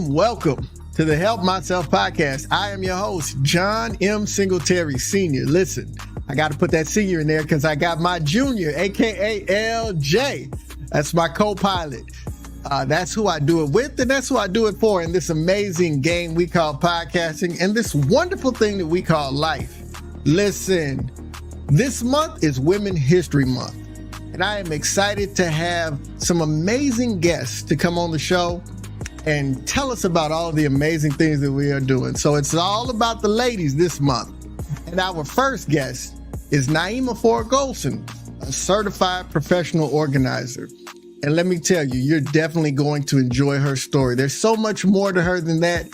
Welcome to the Help Myself podcast. I am your host, Jon M. Singletary Sr. Listen, I got to put that senior in there because I got my junior, aka LJ. That's my co-pilot. That's who I do it with, and that's who I do it for in this amazing game we call podcasting and this wonderful thing that we call life. Listen, this month is Women's History Month, and I am excited to have some amazing guests to come on the show and tell us about all the amazing things that we are doing. So it's all about the ladies this month. And our first guest is Naeemah Ford Goldson, a certified professional organizer. And let me tell you, you're definitely going to enjoy her story. There's so much more to her than that,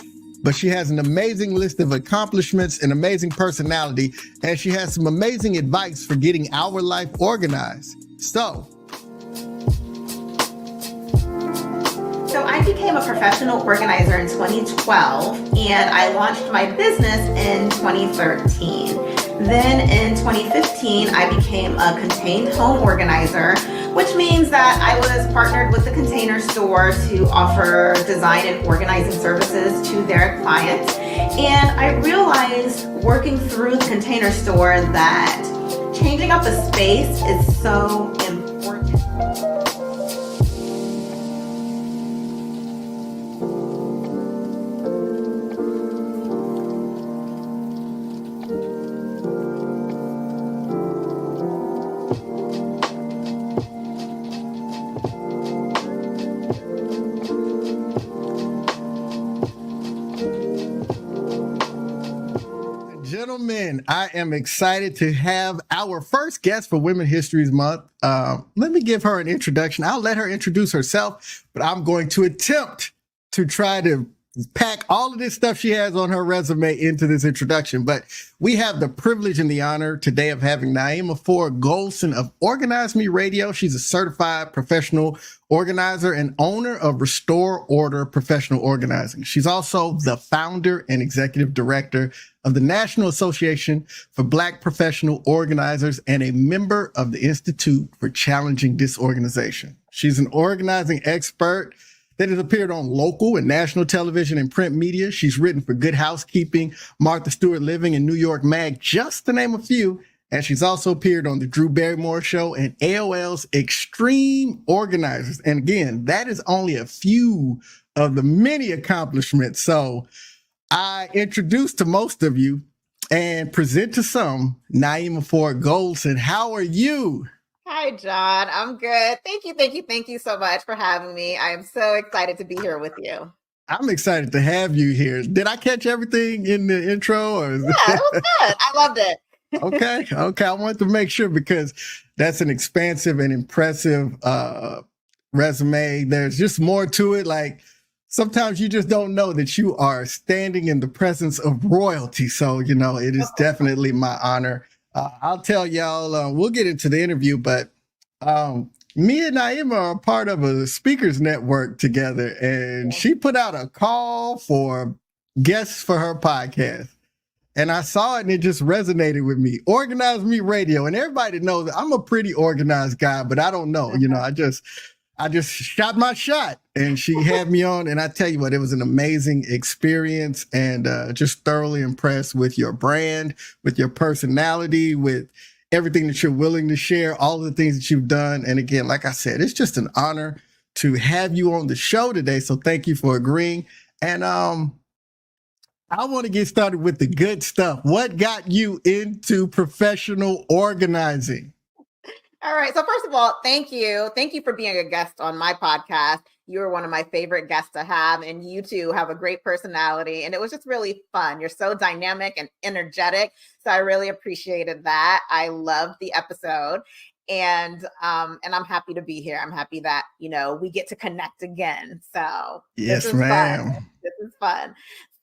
but she has an amazing list of accomplishments, an amazing personality, and she has some amazing advice for getting our life organized. So I became a professional organizer in 2012, and I launched my business in 2013. Then in 2015, I became a contained home organizer, which means that I was partnered with the Container Store to offer design and organizing services to their clients. And I realized working through the Container Store that changing up a space is so important. Gentlemen, I am excited to have our first guest for Women's History Month. Let me give her an introduction. I'll let her introduce herself, but I'm going to attempt to try to pack all of this stuff she has on her resume into this introduction. But we have the privilege and the honor today of having Naeemah Ford Goldson of Organize Me Radio. She's a certified professional organizer and owner of Restore Order Professional Organizing. She's also the founder and executive director of the National Association for Black Professional Organizers and a member of the Institute for Challenging Disorganization. She's an organizing expert that has appeared on local and national television and print media. She's written for Good Housekeeping, Martha Stewart Living, and New York Mag, just to name a few. And she's also appeared on the Drew Barrymore Show and AOL's Extreme Organizers. And again, that is only a few of the many accomplishments. So I introduce to most of you and present to some Naeemah Ford Goldson. How are you? Hi, Jon. I'm good. Thank you so much for having me. I am so excited to be here with you. I'm excited to have you here. Did I catch everything in the intro? Or? Yeah, it was good. I loved it. Okay. I wanted to make sure because that's an expansive and impressive resume. There's just more to it. Like sometimes you just don't know that you are standing in the presence of royalty. So, it is definitely my honor. I'll tell y'all, we'll get into the interview, but me and Naeemah are part of a speakers network together, and she put out a call for guests for her podcast. And I saw it and it just resonated with me. Organize Me Radio. And everybody knows that I'm a pretty organized guy, but I don't know. I just shot my shot and she had me on. And I tell you what, it was an amazing experience and just thoroughly impressed with your brand, with your personality, with everything that you're willing to share, all the things that you've done. And again, like I said, it's just an honor to have you on the show today. So thank you for agreeing. And I want to get started with the good stuff. What got you into professional organizing? All right. So first of all, thank you. Thank you for being a guest on my podcast. You're one of my favorite guests to have, and you too have a great personality. And it was just really fun. You're so dynamic and energetic. So I really appreciated that. I loved the episode. And I'm happy to be here. I'm happy that, we get to connect again. So yes, ma'am. This is fun.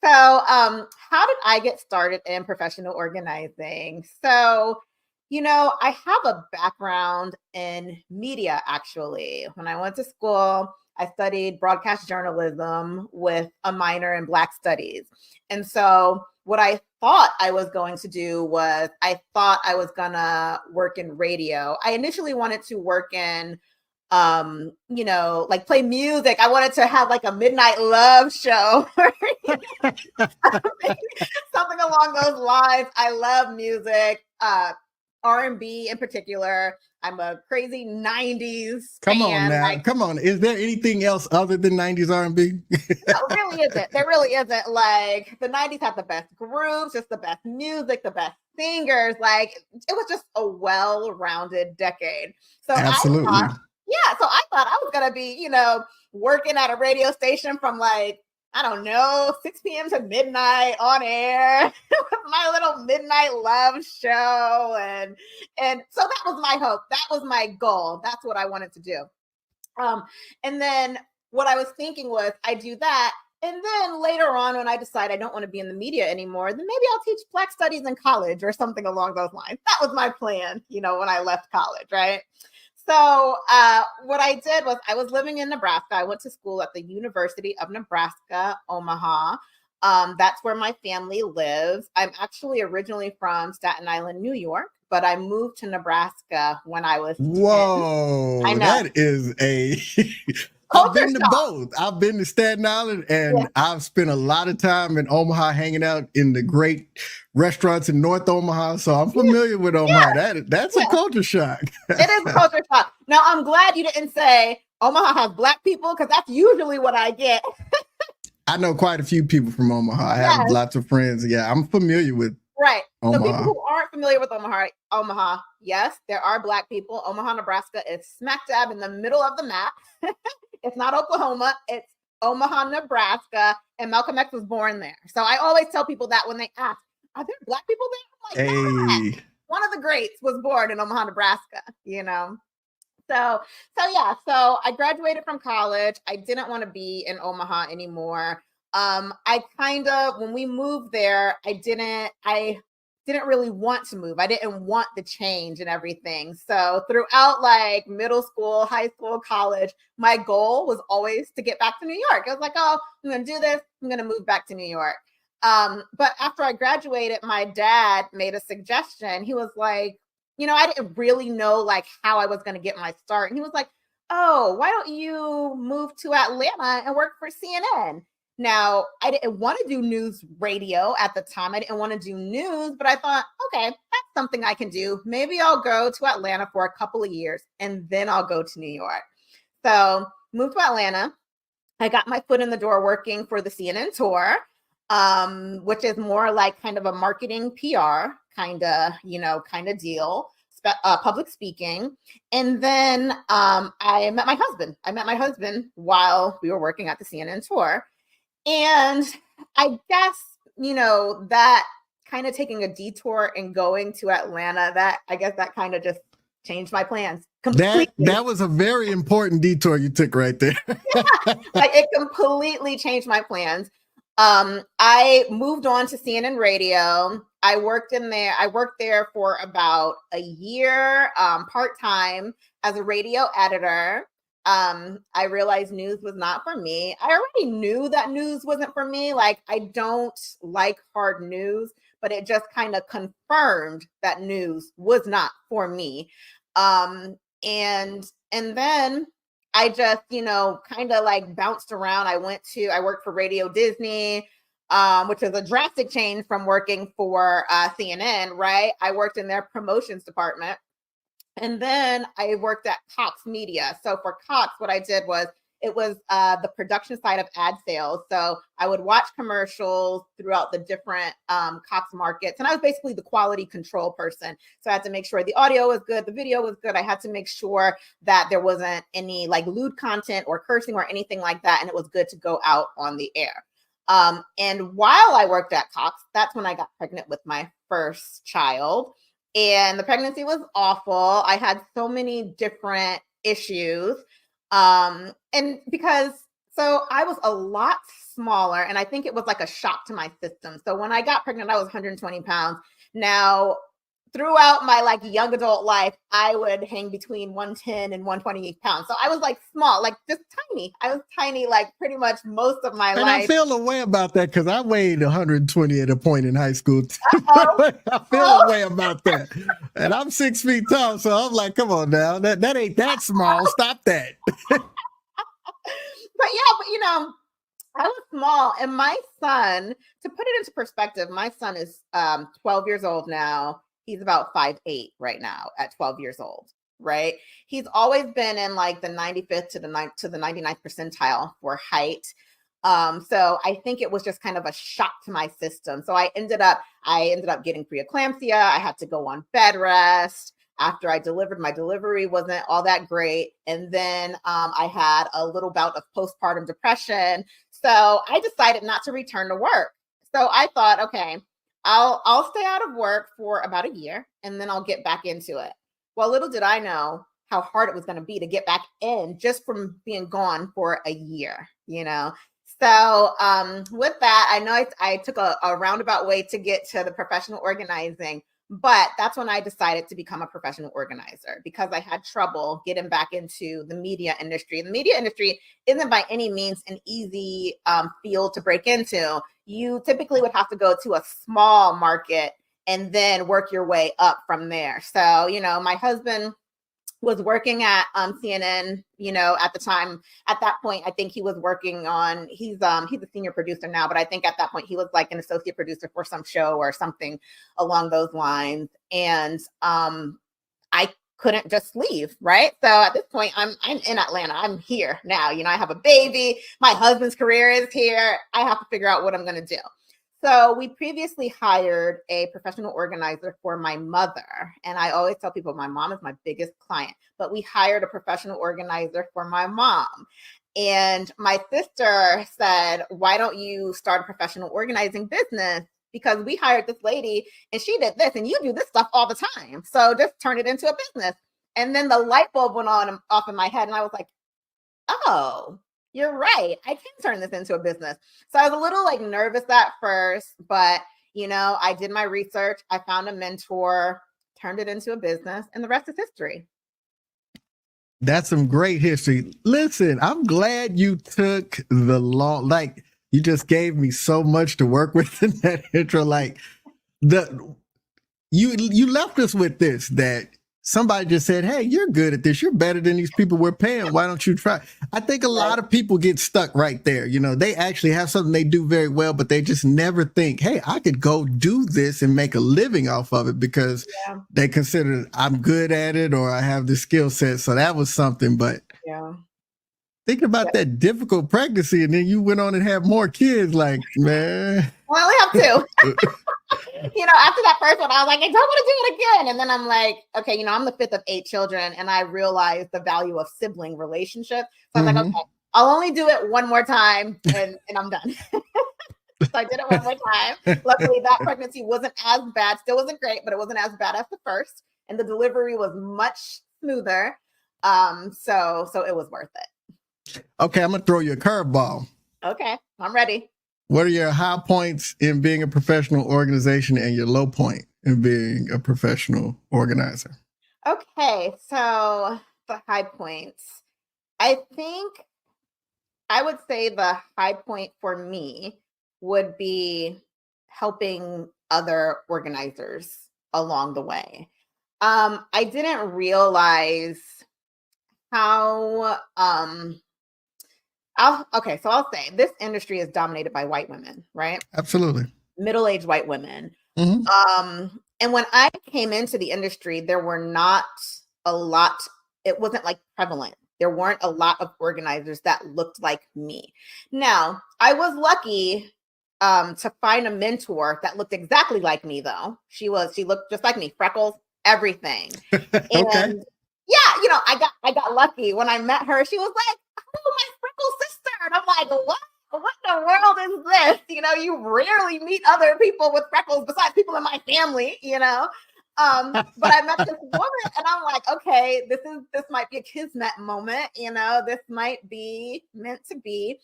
So how did I get started in professional organizing? So I have a background in media, actually. When I went to school, I studied broadcast journalism with a minor in Black studies. And so what I thought I was going to do was I thought I was going to work in radio. I initially wanted to work in like play music. I wanted to have like a midnight love show, something along those lines. I love music, R&B in particular. I'm a crazy 90s Come on fan. now. Like, Come on. Is there anything else other than 90s R&B? no, really isn't. There really isn't. Like, the 90s had the best groups, just the best music, the best singers. Like, it was just a well-rounded decade. So Absolutely. I thought I was gonna be, working at a radio station from like, I don't know, 6 p.m. to midnight on air with my little midnight love show. And so that was my hope. That was my goal. That's what I wanted to do. And then what I was thinking was I do that. And then later on, when I decide I don't want to be in the media anymore, then maybe I'll teach Black studies in college or something along those lines. That was my plan, when I left college, right? So what I did was I was living in Nebraska. I went to school at the University of Nebraska, Omaha. That's where my family lives. I'm actually originally from Staten Island, New York, but I moved to Nebraska when I was 10. Whoa, I know. that is I've been to both. I've been to Staten Island, and I've spent a lot of time in Omaha hanging out in the great restaurants in North Omaha. So I'm familiar with Omaha. That's a culture shock. It is a culture shock. Now, I'm glad you didn't say Omaha has Black people, because that's usually what I get. I know quite a few people from Omaha. I have lots of friends. Yeah, I'm familiar with Omaha. So people who aren't familiar with Omaha, yes, there are Black people. Omaha, Nebraska is smack dab in the middle of the map. It's not Oklahoma. It's Omaha, Nebraska. And Malcolm X was born there. So I always tell people that when they ask, are there Black people there? I'm like, yeah. One of the greats was born in Omaha, Nebraska, So I graduated from college. I didn't want to be in Omaha anymore. When we moved there, I didn't really want to move. I didn't want the change and everything. So throughout like middle school, high school, college, my goal was always to get back to New York. I was like, oh, I'm going to do this. I'm going to move back to New York. But after I graduated, my dad made a suggestion. He was like, I didn't really know like how I was going to get my start. And he was like, oh, why don't you move to Atlanta and work for CNN? Now, I didn't want to do news radio at the time. I didn't want to do news, but I thought, okay, that's something I can do. Maybe I'll go to Atlanta for a couple of years and then I'll go to New York. So moved to Atlanta. I got my foot in the door working for the CNN tour, which is more like kind of a marketing PR kind of deal, public speaking. And then I met my husband. I met my husband while we were working at the CNN tour. And I guess, that kind of taking a detour and going to Atlanta, that kind of just changed my plans completely. That was a very important detour you took right there. Like it completely changed my plans. I moved on to CNN Radio. I worked there for about a year, part-time as a radio editor. I realized news was not for me. I already knew that news wasn't for me. Like, I don't like hard news, but it just kind of confirmed that news was not for me. And then I just, kind of like bounced around. I worked for Radio Disney, which is a drastic change from working for CNN, right? I worked in their promotions department. And then I worked at Cox Media. So for Cox, what I did was the production side of ad sales. So I would watch commercials throughout the different Cox markets. And I was basically the quality control person. So I had to make sure the audio was good, the video was good. I had to make sure that there wasn't any like lewd content or cursing or anything like that. And it was good to go out on the air. And while I worked at Cox, that's when I got pregnant with my first child. And the pregnancy was awful. I had so many different issues. So I was a lot smaller, and I think it was like a shock to my system. So when I got pregnant, I was 120 pounds. Now, throughout my like young adult life, I would hang between 110 and 128 pounds. So I was like small, like just tiny. I was tiny, like pretty much most of my And I life. feel a way about that because I weighed 120 at a point in high school. Oh, I feel a way about that. And I'm 6 feet tall. So I'm like, come on now. That ain't that small. Stop that. but yeah, but I was small, and my son, to put it into perspective, my son is 12 years old now. He's about 5'8" right now at 12 years old, right? He's always been in like the 95th to the 99th percentile for height. So I think it was just kind of a shock to my system. So I ended up getting preeclampsia. I had to go on bed rest. After I delivered, my delivery wasn't all that great. And then I had a little bout of postpartum depression. So I decided not to return to work. So I thought, okay, I'll stay out of work for about a year and then I'll get back into it. Well, little did I know how hard it was going to be to get back in just from being gone for a year, So with that, I know I took a roundabout way to get to the professional organizing, but that's when I decided to become a professional organizer because I had trouble getting back into the media industry. The media industry isn't by any means an easy field to break into. You typically would have to go to a small market and then work your way up from there. So, my husband was working at CNN, at the time. At that point, I think he was working on, he's a senior producer now, but I think at that point he was like an associate producer for some show or something along those lines. And I couldn't just leave, right? So at this point, I'm in Atlanta. I'm here now. I have a baby. My husband's career is here. I have to figure out what I'm going to do. So we previously hired a professional organizer for my mother. And I always tell people my mom is my biggest client, but we hired a professional organizer for my mom. And my sister said, why don't you start a professional organizing business? Because we hired this lady and she did this and you do this stuff all the time. So just turn it into a business. And then the light bulb went on off in my head and I was like, oh, you're right. I can turn this into a business. So I was a little like nervous at first, but I did my research. I found a mentor, turned it into a business, and the rest is history. That's some great history. Listen, I'm glad you took the long, like you just gave me so much to work with in that intro. Like you left us with this, that somebody just said, hey, you're good at this. You're better than these people we're paying. Why don't you try? I think a lot of people get stuck right there. They actually have something they do very well, but they just never think, hey, I could go do this and make a living off of it because they consider I'm good at it or I have the skill set. So that was something. But thinking about that difficult pregnancy and then you went on and had more kids, like, man. Well, I only have two. After that first one, I was like, I don't want to do it again. And then I'm like, okay, I'm the fifth of 8 children. And I realized the value of sibling relationships. So I was like, okay, I'll only do it one more time and I'm done. So I did it one more time. Luckily, that pregnancy wasn't as bad. Still wasn't great, but it wasn't as bad as the first. And the delivery was much smoother. So it was worth it. Okay, I'm going to throw you a curveball. Okay, I'm ready. What are your high points in being a professional organization and your low point in being a professional organizer? Okay, so the high points. I think I would say the high point for me would be helping other organizers along the way. I didn't realize how I'll say this industry is dominated by white women, right? Absolutely. Middle-aged white women. And when I came into the industry, there were not a lot, it wasn't like prevalent. There weren't a lot of organizers that looked like me. Now, I was lucky to find a mentor that looked exactly like me though. She looked just like me, freckles, everything. Okay. And yeah, I got lucky when I met her. She was like, oh, my freckle sister. And I'm like, what in the world is this? You rarely meet other people with freckles besides people in my family, but I met this woman and I'm like, okay, this might be a kismet moment. This might be meant to be.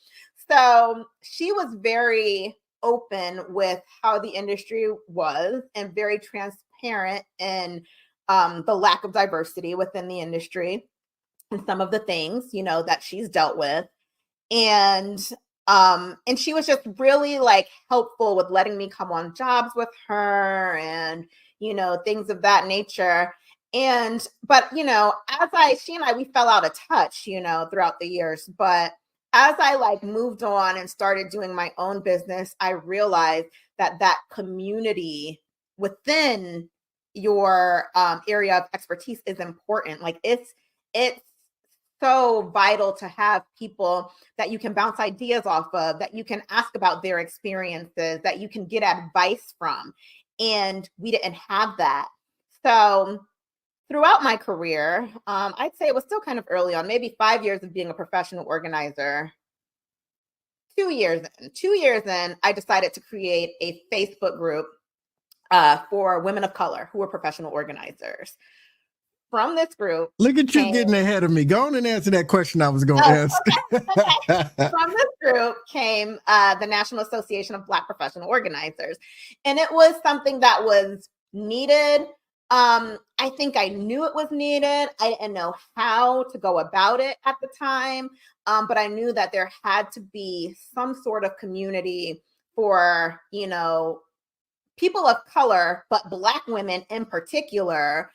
So she was very open with how the industry was and very transparent transparent in the lack of diversity within the industry and some of the things, that she's dealt with. And she was just really like helpful with letting me come on jobs with her and, things of that nature. But she and I, we fell out of touch, throughout the years. But as I like moved on and started doing my own business, I realized that community within your area of expertise is important. Like it's so vital to have people that you can bounce ideas off of, that you can ask about their experiences, that you can get advice from. And we didn't have that. So throughout my career, I'd say it was still kind of early on, maybe 5 years of being a professional organizer. 2 years in, I decided to create a Facebook group for women of color who were professional organizers. From this group, look at you getting ahead of me. Go on and answer that question I was going to ask. Okay. From this group came the National Association of Black Professional Organizers, and it was something that was needed. I think I knew it was needed. I didn't know how to go about it at the time, but I knew that there had to be some sort of community for, people of color, but Black women in particular,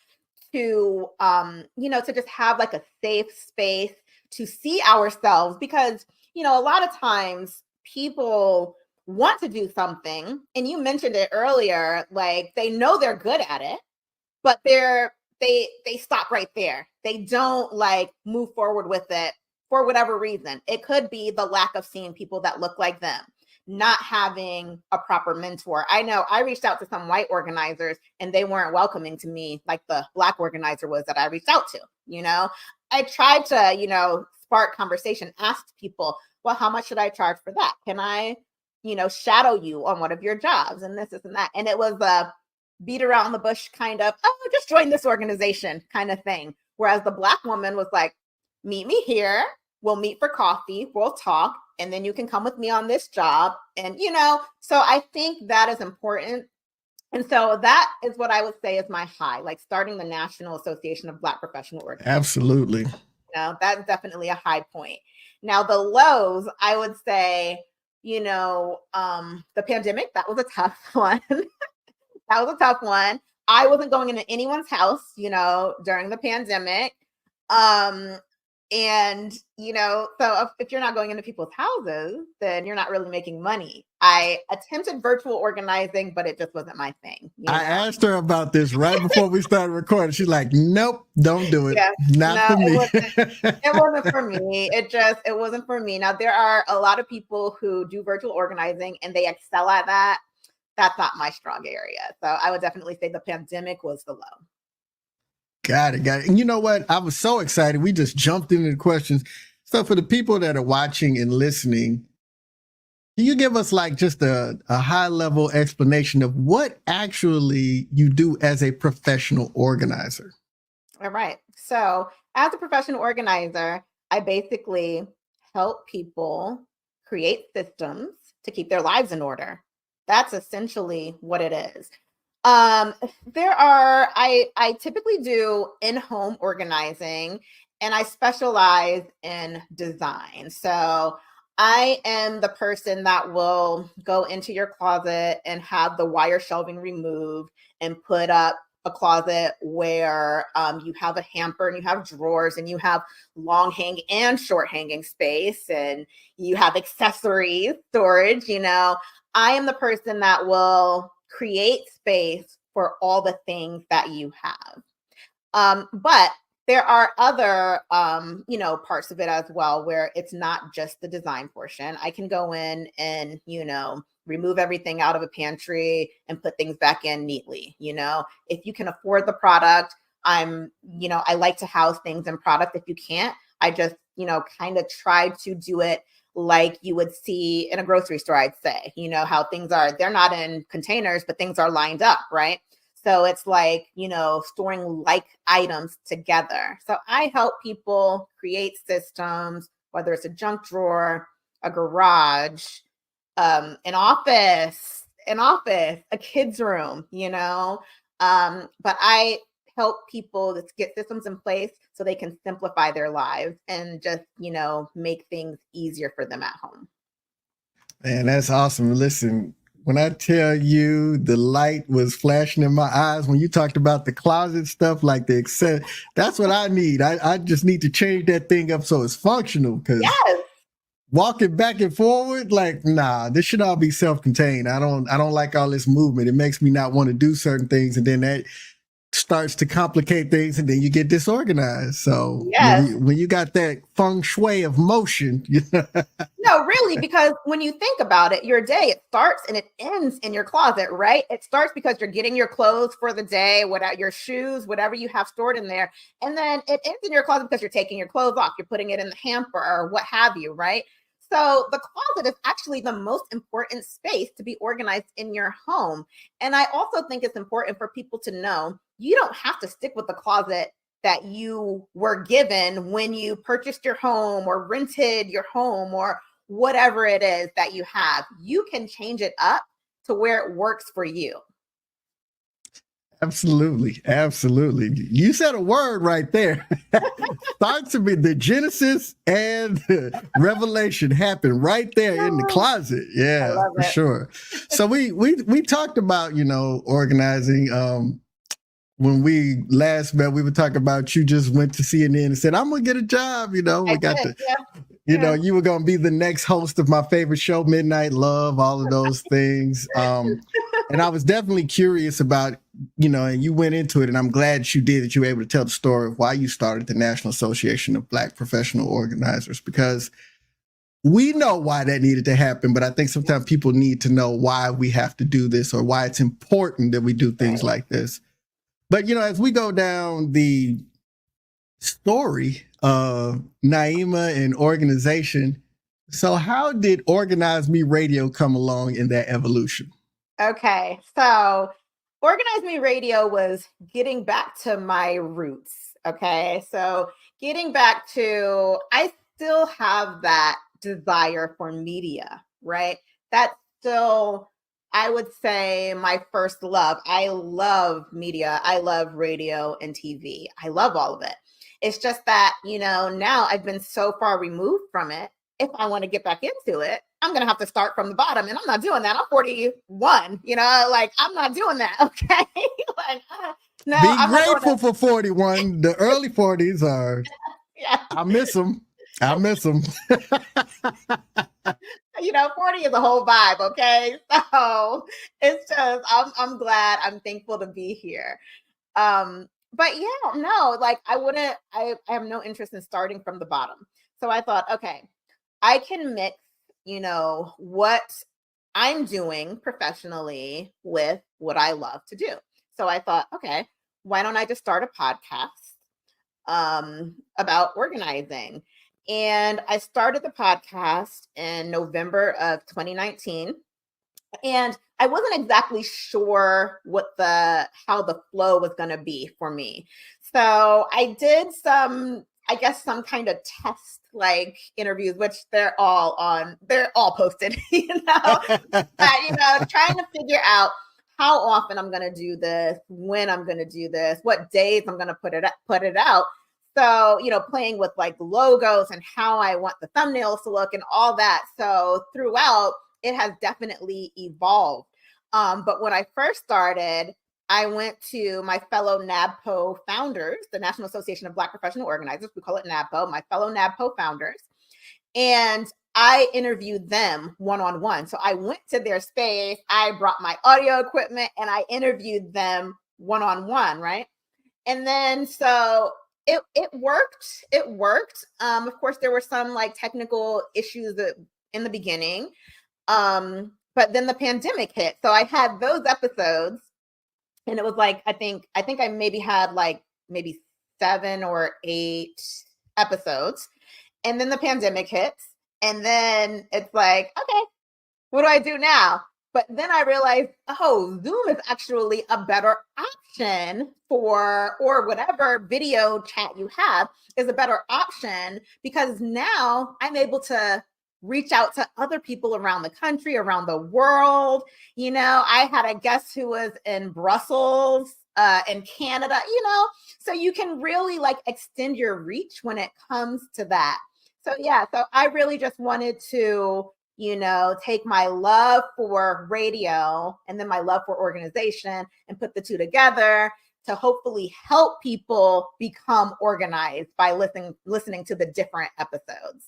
to to just have like a safe space to see ourselves, because a lot of times people want to do something, and you mentioned it earlier, like they know they're good at it, but they stop right there. They don't like move forward with it for whatever reason. It could be the lack of seeing people that look like them, not having a proper mentor. I know I reached out to some white organizers and they weren't welcoming to me like the Black organizer was that I reached out to. I tried to, spark conversation, ask people, well, how much should I charge for that? Can I, shadow you on one of your jobs and this and that? And it was a beat around the bush kind of, oh, just join this organization kind of thing. Whereas the Black woman was like, meet me here. We'll meet for coffee. We'll talk. And then you can come with me on this job. And, so I think that is important. And so that is what I would say is my high, like starting the National Association of Black Professional Organizers. Absolutely. That's definitely a high point. Now, the lows, I would say, the pandemic, that was a tough one. That was a tough one. I wasn't going into anyone's house, during the pandemic. And, so if you're not going into people's houses, then you're not really making money. I attempted virtual organizing, but it just wasn't my thing. I asked her about this right before we started recording. She's like, nope, don't do it. Yeah, not for me. It wasn't for me. It wasn't for me. Now, there are a lot of people who do virtual organizing and they excel at that. That's not my strong area. So I would definitely say the pandemic was the low. Got it. And you know what? I was so excited. We just jumped into the questions. So for the people that are watching and listening, can you give us like just a high level explanation of what actually you do as a professional organizer? All right. So as a professional organizer, I basically help people create systems to keep their lives in order. That's essentially what it is. I typically do in-home organizing, and I specialize in design. So I am the person that will go into your closet and have the wire shelving removed and put up a closet where you have a hamper and you have drawers and you have long hanging and short hanging space and you have accessories storage. I am the person that will create space for all the things that you have. But there are other, parts of it as well, where it's not just the design portion. I can go in and, remove everything out of a pantry and put things back in neatly. If you can afford the product, I like to house things in product. If you can't, I just, kind of try to do it like you would see in a grocery store, I'd say, how things are, they're not in containers, but things are lined up, right? So it's like, storing like items together. So I help people create systems, whether it's a junk drawer, a garage, an office, a kid's room, But I help people to get systems in place so they can simplify their lives and just, make things easier for them at home. Man, that's awesome. Listen, when I tell you the light was flashing in my eyes when you talked about the closet stuff, like the Excel, that's what I need. I just need to change that thing up so it's functional, because Yes. walking back and forward, like, nah, this should all be self-contained. I don't like all this movement. It makes me not want to do certain things, and then that starts to complicate things, and then you get disorganized. So Yes. when you got that feng shui of motion, No, really, because when you think about it, your day, it starts and it ends in your closet, right? It starts because you're getting your clothes for the day, whatever your shoes, whatever you have stored in there. And then it ends in your closet because you're taking your clothes off, you're putting it in the hamper or what have you, right? So the closet is actually the most important space to be organized in your home. And I also think it's important for people to know you don't have to stick with the closet that you were given when you purchased your home or rented your home or whatever it is that you have. You can change it up to where it works for you. Absolutely. You said a word right there. Starts to be the Genesis and the Revelation happen right there in the closet. Yeah, for sure. So we talked about, organizing. When we last met, we were talking about you just went to CNN and said, I'm gonna get a job. You were gonna be the next host of my favorite show, Midnight Love, all of those things. And I was definitely curious about, and you went into it, and I'm glad you did, that you were able to tell the story of why you started the National Association of Black Professional Organizers, because we know why that needed to happen, but I think sometimes people need to know why we have to do this, or why it's important that we do things like this. But, as we go down the story of Naeemah and organization, so how did Organize Me Radio come along in that evolution? Okay, so Organize Me Radio was getting back to my roots. Okay, so getting back to, I still have that desire for media, right? That's still, I would say, my first love. I love media. I love radio and TV. I love all of it. It's just that, now I've been so far removed from it. If I want to get back into it, I'm going to have to start from the bottom, and I'm not doing that. I'm 41, I'm not doing that. Okay. No, be grateful for 41. The early 40s are, yeah. I miss them. 40 is a whole vibe. Okay. So it's just, I'm glad, I'm thankful to be here. But yeah, no, I have no interest in starting from the bottom. So I thought, okay, I can mix, what I'm doing professionally with what I love to do. So I thought, okay, why don't I just start a podcast about organizing? And I started the podcast in November of 2019. And I wasn't exactly sure how the flow was going to be for me. So I did some kind of test interviews, which they're all posted, trying to figure out how often I'm going to do this, when I'm going to do this, what days I'm going to put it out. So, playing with logos and how I want the thumbnails to look and all that. So throughout, it has definitely evolved. But when I first started, I went to my fellow NABPO founders, the National Association of Black Professional Organizers. We call it NABPO, my fellow NABPO founders. And I interviewed them one-on-one. So I went to their space, I brought my audio equipment, and I interviewed them one-on-one, right? And then so it worked. It worked. Of course, there were some technical issues in the beginning. But then the pandemic hit. So I had those episodes, and it was I think I maybe had maybe 7 or 8 episodes. And then the pandemic hits. And then it's okay, what do I do now? But then I realized, Zoom is actually a better option or whatever video chat you have is a better option, because now I'm able to reach out to other people around the country, around the world. I had a guest who was in Brussels in Canada, so you can really like extend your reach when it comes to that. So yeah, so I really just wanted to, take my love for radio and then my love for organization and put the two together to hopefully help people become organized by listening to the different episodes.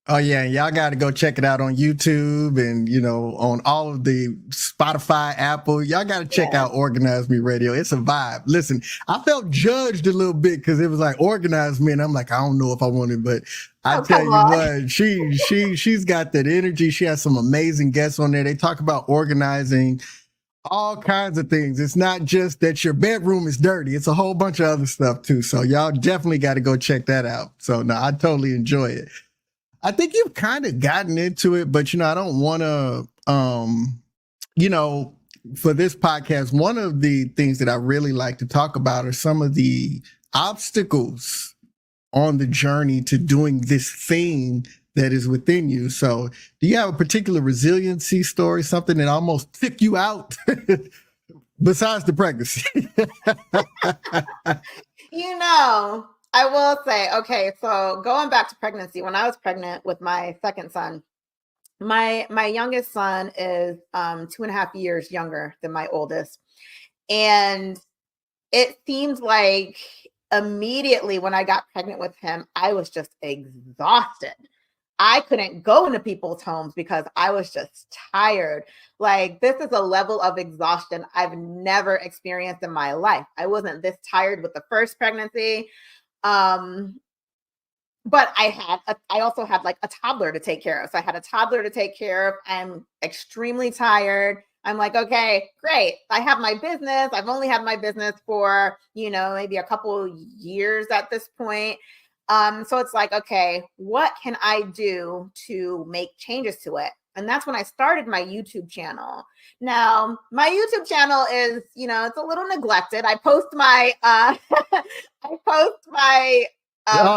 Oh yeah, y'all got to go check it out on YouTube and on all of the Spotify, Apple. Y'all got to check out Organize Me Radio. It's a vibe. Listen, I felt judged a little bit because it was like Organize Me, and I'm like, I don't know if I want it, but I tell you what, she's got that energy. She has some amazing guests on there. They talk about organizing all kinds of things. It's not just that your bedroom is dirty. It's a whole bunch of other stuff too. So y'all definitely got to go check that out. So no, I totally enjoy it. I think you've kind of gotten into it, but I don't want to, for this podcast, one of the things that I really like to talk about are some of the obstacles on the journey to doing this thing that is within you. So do you have a particular resiliency story, something that almost took you out besides the pregnancy? I will say, okay, so going back to pregnancy, when I was pregnant with my second son, my youngest son is 2.5 years younger than my oldest. And it seemed like immediately when I got pregnant with him, I was just exhausted. I couldn't go into people's homes because I was just tired. Like, this is a level of exhaustion I've never experienced in my life. I wasn't this tired with the first pregnancy. But I also had like a toddler to take care of. So I had a toddler to take care of. I'm extremely tired. I'm like, okay, great. I have my business. I've only had my business for, maybe a couple years at this point. So it's like, okay, what can I do to make changes to it? And that's when I started my YouTube channel. Now, my YouTube channel is, it's a little neglected. I post my,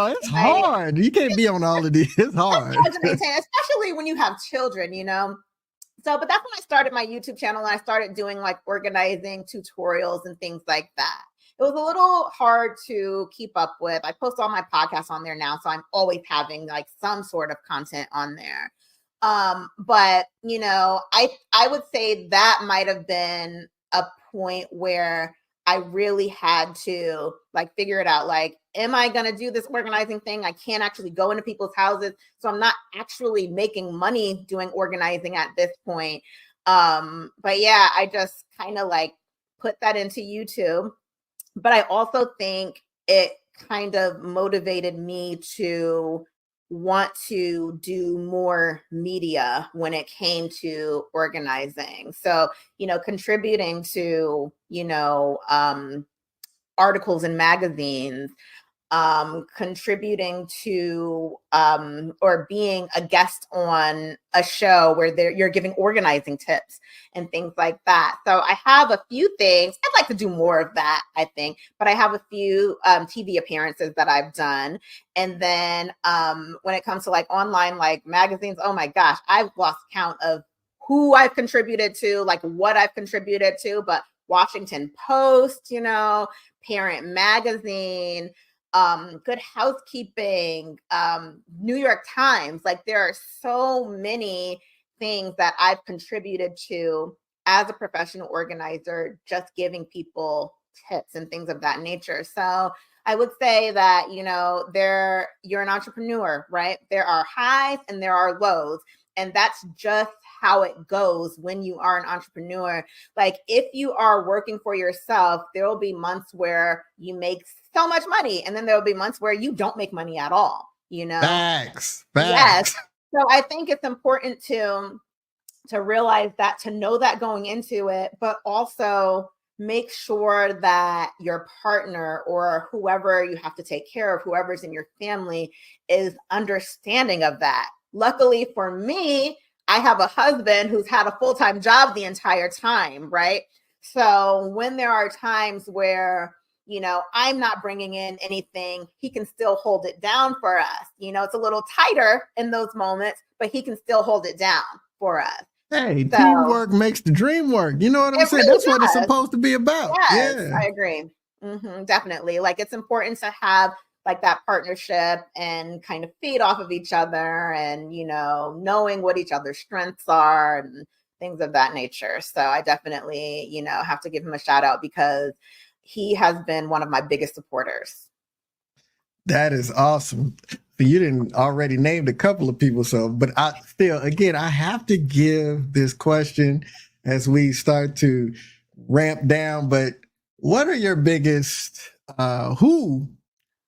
it's hard. You can't be on all of these. It's hard. Especially when you have children, So, but that's when I started my YouTube channel and I started doing like organizing tutorials and things like that. It was a little hard to keep up with. I post all my podcasts on there now, so I'm always having like some sort of content on there. But I would say that might have been a point where I really had to like figure it out. Like, am I going to do this organizing thing? I can't actually go into people's houses. So I'm not actually making money doing organizing at this point. But yeah, I just kind of like put that into YouTube. But I also think it kind of motivated me to want to do more media when it came to organizing. So, contributing to, articles in magazines, contributing to or being a guest on a show where you're giving organizing tips and things like that. So I have a few things. I'd like to do more of that, I think, but I have a few TV appearances that I've done. And then when it comes to like online, like magazines, oh my gosh, I've lost count of who I've contributed to, like what I've contributed to, but Washington Post, Parent Magazine, Good Housekeeping, New York Times. Like, there are so many things that I've contributed to as a professional organizer, just giving people tips and things of that nature. So I would say that, you're an entrepreneur, right? There are highs and there are lows. And that's just how it goes when you are an entrepreneur. Like, if you are working for yourself, there will be months where you make so much money, and then there will be months where you don't make money at all. Facts. Yes. So I think it's important to realize that, to know that going into it, but also make sure that your partner or whoever you have to take care of, whoever's in your family, is understanding of that. Luckily for me, I have a husband who's had a full-time job the entire time, right? So when there are times where, I'm not bringing in anything, he can still hold it down for us. It's a little tighter in those moments, but he can still hold it down for us. Hey, So teamwork makes the dream work. You know what I'm it saying? really That's what it's does. supposed to be about. Yes, Yeah. I agree. Definitely. Like it's important to have like that partnership and kind of feed off of each other and, knowing what each other's strengths are and things of that nature. So I definitely, have to give him a shout out because he has been one of my biggest supporters. That is awesome. You didn't already named a couple of people, but I still, again, I have to give this question as we start to ramp down. But what are your biggest, who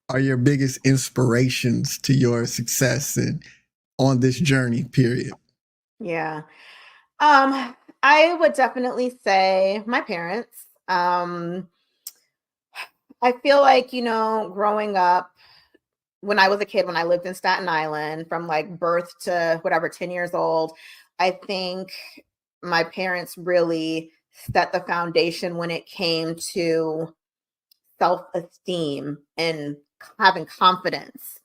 are your biggest inspirations to your success and on this journey, period? Yeah. I would definitely say my parents. I feel like, growing up, when I was a kid, when I lived in Staten Island from like birth to whatever, 10 years old, I think my parents really set the foundation when it came to self-esteem and having confidence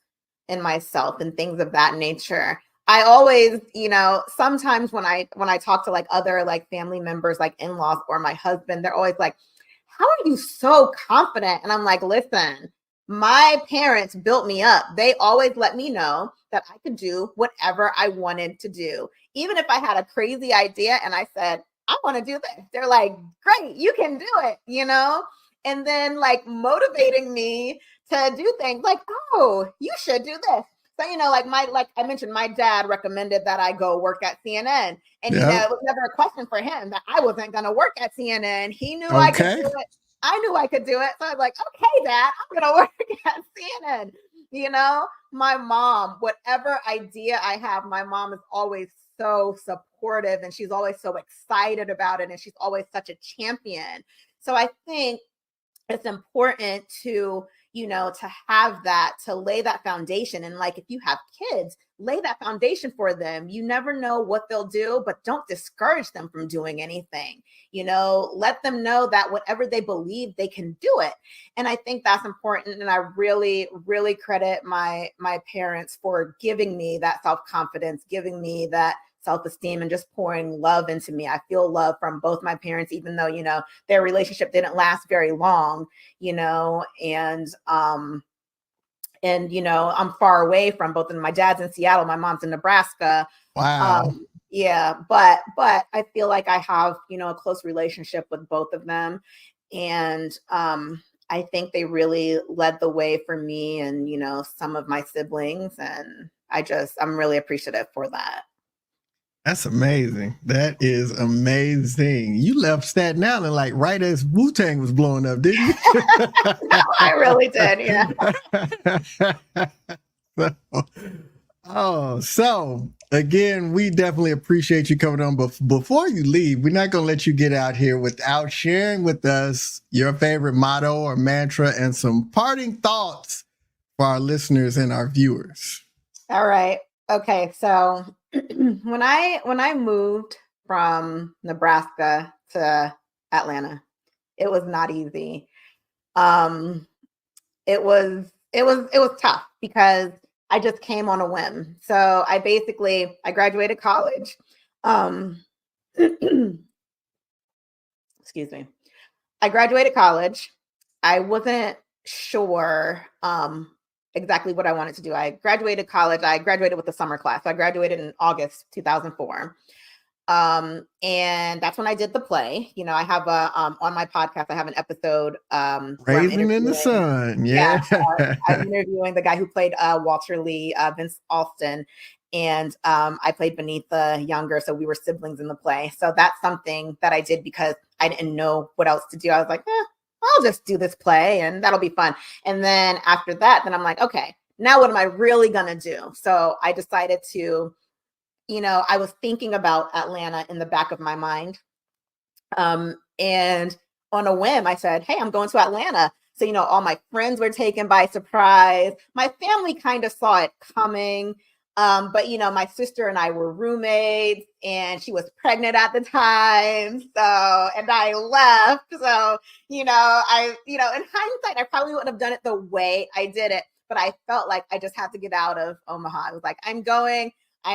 in myself and things of that nature. I always, sometimes when I talk to like other like family members, like in-laws or my husband, they're always like, how are you so confident? And I'm like, listen, my parents built me up. They always let me know that I could do whatever I wanted to do. Even if I had a crazy idea and I said, I want to do this, they're like, great, you can do it. And then like motivating me to do things like, oh, you should do this. So, like I mentioned, my dad recommended that I go work at CNN. And Yeah. it was never a question for him that I wasn't gonna work at CNN. He knew I could Okay. do it. I knew I could do it. So I was like, okay, Dad, I'm gonna work at CNN. My mom, whatever idea I have, my mom is always so supportive and she's always so excited about it and she's always such a champion. So I think it's important to have that, to lay that foundation. And like if you have kids, lay that foundation for them. You never know what they'll do, but don't discourage them from doing anything. Let them know that whatever they believe, they can do it. And I think that's important. And I really, really credit my parents for giving me that self-confidence, giving me that self-esteem and just pouring love into me. I feel love from both my parents, even though, their relationship didn't last very long, I'm far away from both of them. My dad's in Seattle, my mom's in Nebraska. Wow. Yeah, but I feel like I have, a close relationship with both of them. And I think they really led the way for me and, some of my siblings. And I'm really appreciative for that. That's amazing. That is amazing. You left Staten Island like right as Wu-Tang was blowing up, didn't you? I really did. Yeah. So again, we definitely appreciate you coming on. But before you leave, we're not going to let you get out here without sharing with us your favorite motto or mantra and some parting thoughts for our listeners and our viewers. All right. Okay. So when I moved from Nebraska to Atlanta, it was not easy. It was tough because I just came on a whim. So I graduated college. Excuse me. I graduated college. I wasn't sure exactly what I wanted to do. I graduated college. I graduated with the summer class. So I graduated in August 2004. And that's when I did the play. I have on my podcast, I have an episode where I'm Raisin in the interviewing. sun. Yeah, Yeah. I'm interviewing the guy who played Walter Lee, Vince Alston, and I played Beneatha younger, so we were siblings in the play. So that's something that I did because I didn't know what else to do. I was like, I'll just do this play and that'll be fun. And then after that, then I'm like, okay, now what am I really gonna do? So I decided to, I was thinking about Atlanta in the back of my mind. And on a whim, I said, hey, I'm going to Atlanta. So, all my friends were taken by surprise. My family kind of saw it coming. But my sister and I were roommates and she was pregnant at the time. So, and I left. So, in hindsight, I probably wouldn't have done it the way I did it, but I felt like I just had to get out of Omaha. I was like, I'm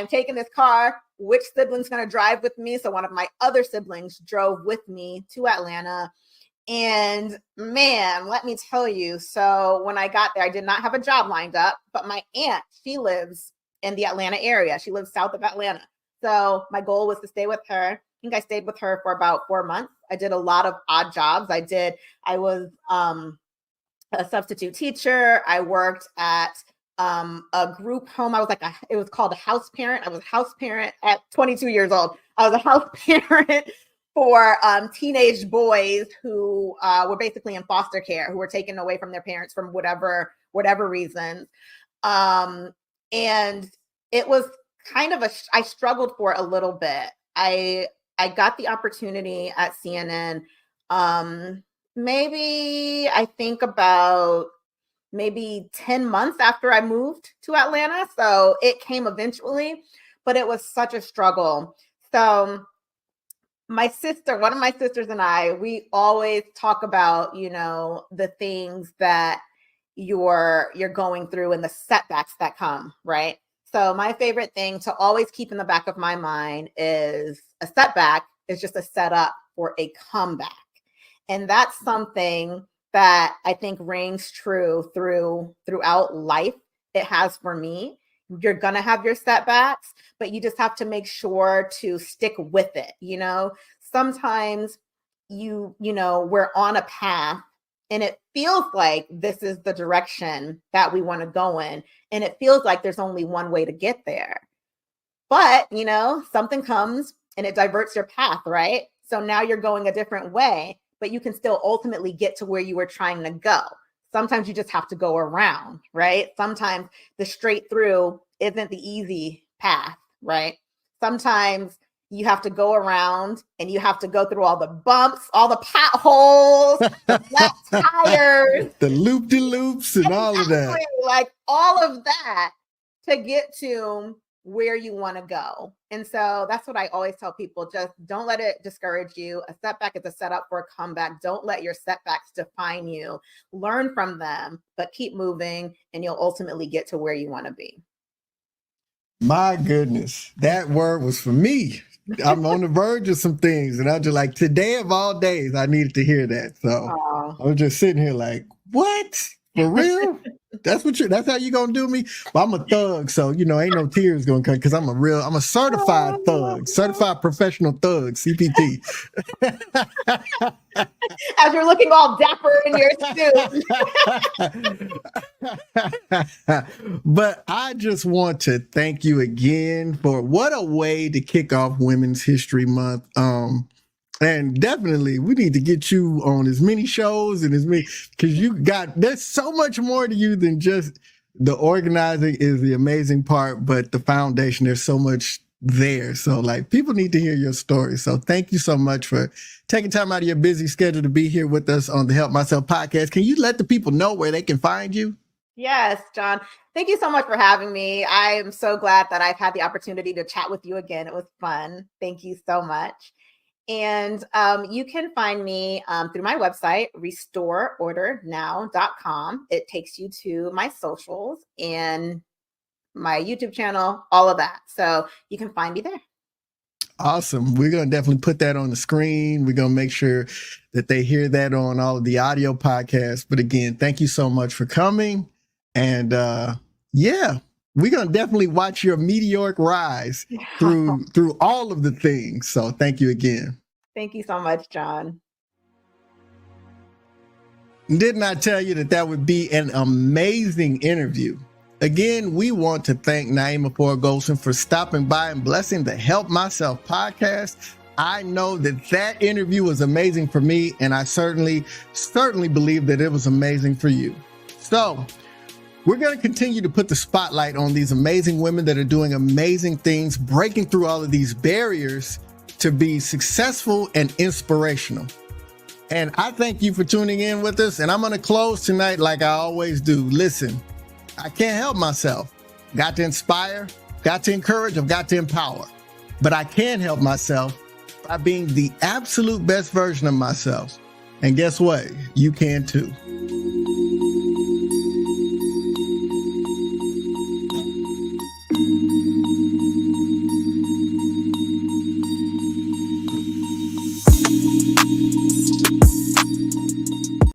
taking this car. which sibling's going to drive with me. So one of my other siblings drove with me to Atlanta. And man, let me tell you, so when I got there, I did not have a job lined up, but my aunt, she lives in the Atlanta area. She lives south of Atlanta. So my goal was to stay with her. I think I stayed with her for about 4 months. I did a lot of odd jobs. I was a substitute teacher. I worked at a group home. It was called a house parent. I was a house parent at 22 years old. I was a house parent for teenage boys who were basically in foster care, who were taken away from their parents from whatever reasons. And it was kind of I struggled for a little bit. I got the opportunity at CNN. Maybe I think about 10 months after I moved to Atlanta. So it came eventually, but it was such a struggle. So one of my sisters and I, we always talk about, the things that you're going through and the setbacks that come, right? So my favorite thing to always keep in the back of my mind is a setback is just a setup for a comeback. And that's something that I think rings true throughout life. It has for me. You're going to have your setbacks, but you just have to make sure to stick with it. Sometimes we're on a path and it feels like this is the direction that we want to go in. And it feels like there's only one way to get there. But, something comes and it diverts your path, right? So now you're going a different way, but you can still ultimately get to where you were trying to go. Sometimes you just have to go around, right? Sometimes the straight through isn't the easy path, right? Sometimes you have to go around and you have to go through all the bumps, all the potholes, the flat tires, the loop-de-loops and all of that. Like all of that to get to where you want to go. And so that's what I always tell people. Just don't let it discourage you. A setback is a setup for a comeback. Don't let your setbacks define you. Learn from them, but keep moving and you'll ultimately get to where you want to be. My goodness, that word was for me. I'm on the verge of some things and I'm just like, today of all days, I needed to hear that. So I was just sitting here like, what? For real? That's how you gonna do me? Well, I'm a thug, so ain't no tears gonna come because I'm a certified thug, certified professional thug, CPT. As you're looking all dapper in your suit. But I just want to thank you again for what a way to kick off Women's History Month. And definitely we need to get you on as many shows and as many, because there's so much more to you than just the organizing is the amazing part, but the foundation, there's so much there. So people need to hear your story. So thank you so much for taking time out of your busy schedule to be here with us on the Help Myself podcast. Can you let the people know where they can find you? Yes, John. Thank you so much for having me. I am so glad that I've had the opportunity to chat with you again. It was fun. Thank you so much. And you can find me through my website, restoreordernow.com. It takes you to my socials and my YouTube channel, all of that. So you can find me there. Awesome. We're going to definitely put that on the screen. We're going to make sure that they hear that on all of the audio podcasts. But again, thank you so much for coming. And we're going to definitely watch your meteoric rise through all of the things. So thank you again. Thank you so much, John. Didn't I tell you that would be an amazing interview? Again, we want to thank Naeemah Ford Goldson for stopping by and blessing the Help Myself podcast. I know that interview was amazing for me, and I certainly believe that it was amazing for you. So we're going to continue to put the spotlight on these amazing women that are doing amazing things, breaking through all of these barriers to be successful and inspirational. And I thank you for tuning in with us. And I'm going to close tonight like I always do. Listen, I can't help myself. Got to inspire, got to encourage, I've got to empower. But I can help myself by being the absolute best version of myself. And guess what? You can too.